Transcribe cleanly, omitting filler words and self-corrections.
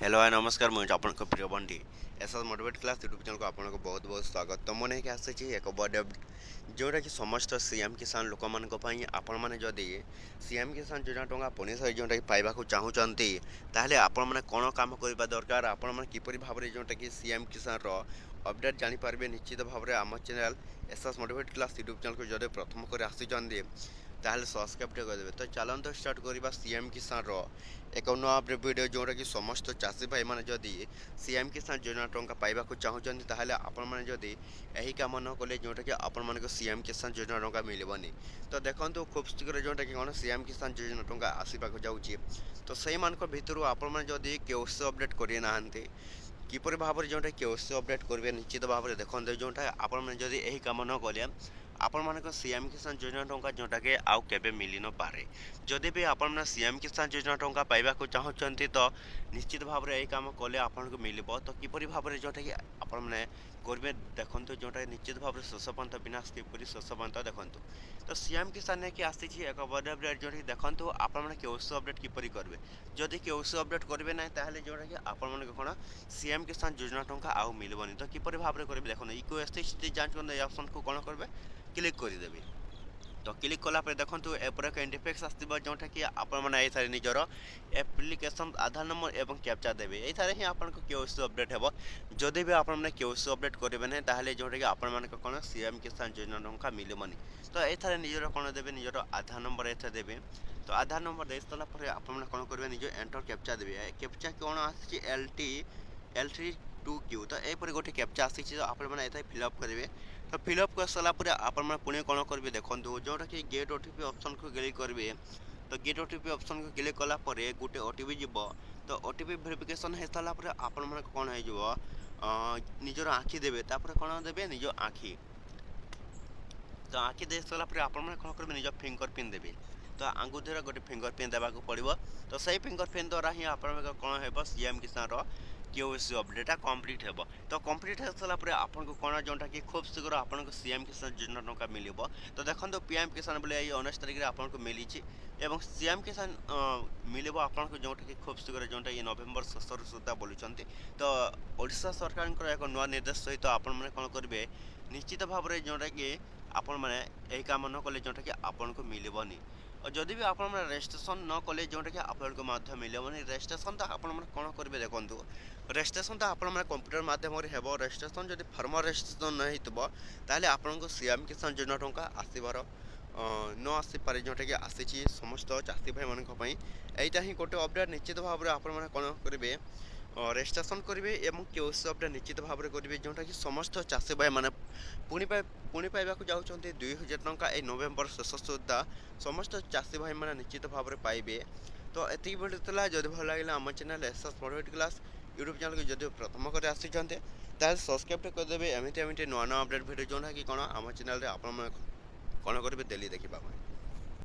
hello hi नमस्कार मुझे आपन प्रिय Bunty SS motivate class YouTube channel को आपन को बहुत बहुत स्वागत तो मन है आसी एक बड़े जोटा कि समस्त सीएम किसान लोक मान आपण मैंने जदि सीएम किसान योजना टंका पुणी थी जोटा कि पाइबा चाहूँगी ताहले आपण मैंने कौन काम करने दरकार आपण मैंने किपरि भाव में जोटा कि सीएम किसान अपडेट जानीपारे निश्चित भाव में आम channel SS motivate class YouTube channel को जब प्रथम कर आसी ताहले सब्सक्राइब करदेवे तो चलते स्टार्ट करवा सीएम किसान एक नुआ भिडियो जोटा कि समस्त चाषी भाई मैंने जदि सीएम किसान योजना टंका पाइबा चाहूँगी ताहले आपण मैंने जदि यही काम न कले जोटा कि आपण मान सीएम किसान योजना टंका मिलबनी तो देखो खूब शीघ्र जोटा कि कौन सीएम किसान योजना टंका आसवाक जाऊँगी तो से भितर आपण मैंने जदि केओसी अपडेट करना किपर भाव में जोटा केओसी अपडेट करेंगे निश्चित भाव में देखते जोटा आपण मैंने जदि यही काम न कले आपण मान सीएम किसान योजना टंका जोटा कि आउ केबे मिली न पारे जदि भी आपण सीएम किसान योजना टंका पाइबा चाहते तो निश्चित भाव में यही काम कले आपन को मिल तो किपर भाव में जोटा कि आपण मैंने करेंगे देखते जोटा निश्चित भाव में शोष पंथ बिना किपरि शोष पंथ देखु तो सीएम किसान कि आसी एक बड़ अपडेट जोटा कि देखो आपण मैंने केओसी अपडेट किपरि करेंगे जदि केओसी अपडेट करेंगे ना ताहले जोटा कि आपण मान कौन सीएम किसान योजना टंका आउ मिलबनी तो किपर भाव में करेंगे देखो इको स्थिति जांच कर ऑप्शन को कौन करेंगे क्लिक करदेवी तो क्लिक कलापर देखो एपर एक इंटरफेस आसो जोटा कि आपने निजर एप्लिकेशन आधार नंबर एवं कैप्चा देवे ये ही आपको केओसी अपडेट हो जदि भी आपने केओसी अपडेट करेंगे ना ताहले जोटा कि आपण मान कौन सीएम किसान योजना टंका मिलबनी तो ये निजर कौन देवे निजर आधार नंबर ये देवे तो आधार नंबर दे सारा आपने कौन करेंगे निज एंटर कैप्चा देवे कैप्चा कौन L32Q तो यहपर गोटे कैप्चा आसी तो आपने फिलअप करेंगे तो फिलअप कर सारापर आपने पुणी कौन करेंगे देखो जोटा कि गेट ओटीपी ऑप्शन को क्लिक करेंगे तो गेट ओटीपी ऑप्शन को क्लिक कलापर गोटे ओटीपी जीव तो ओटीपी वेरिफिकेशन हो सारापर आपन कौन हो निजर आँखि देवे कौन देवे निज आँखि तो आँखि दे सारापर आपन कौन करेंगे निज फिंगर प्रिंट देवे तो आंगुठीर गोटे फिंगर प्रिंट देवाक पड़ो तो सही फिंगर प्रिंट द्वारा ही आप कौन हो सीएम किसान केओसी अपडेटा कंप्लीट हो तो कंप्लीट हो सारापर आपको कौन जोटा कि खूब शीघ्र आपको सीएम किसान योजना टंका मिल तो देखो पीएम किसान बोले 19 तारीख में आपको मिली एवं सीएम किसान मिल आपको जोटा कि खूब शीघ्र जोटा ये नवेम्बर 6 सुधा बोलुं तो ओडिशा सरकार एक नुआ निर्देश सहित आपण कौन करेंगे निश्चित भाव में जोटा कि आपण मैंने यही काम न कले जोटा कि आपन को मिलबनी और जदि भी आप रेजिस्ट्रेशन न कले जोटा कि आपको मिलबनी रेजिस्ट्रेशन तो आप कौन करेंगे देखो रेजिस्ट्रेशन तो आप कंप्यूटर मध्यम हो रेजिस्ट्रेशन जब फार्मर रेजिस्ट्रेशन नहीं ताहले आपको सीएम किसान योजना टंका आसबार न आसीपे जोटा कि आसी समस्त चाषी भाई मानी यहाँ ही गोटे अपडेट निश्चित भाव में आप कौन करेंगे रेजिस्ट्रेशन करेंगे और केओसी अपडेट निश्चित भाव में करेंगे जोटा कि समस्त चाषी भाई मैंने पुणी पाइबा जाऊँच 2000 टंका ये नवेम्बर शेष सुधा समस्त चाषी भाई मैंने निश्चित भाव में पाइबे तो ये भिडियो जब भल लगे आम channel SS motivate class YouTube channel को जब प्रथम कर आसी सब्सक्राइब करदेवे एमती नुआ नुआ अपडेट भिडियो जोटा कि कौन आम चैनल आप कौन करेंगे डेली देखा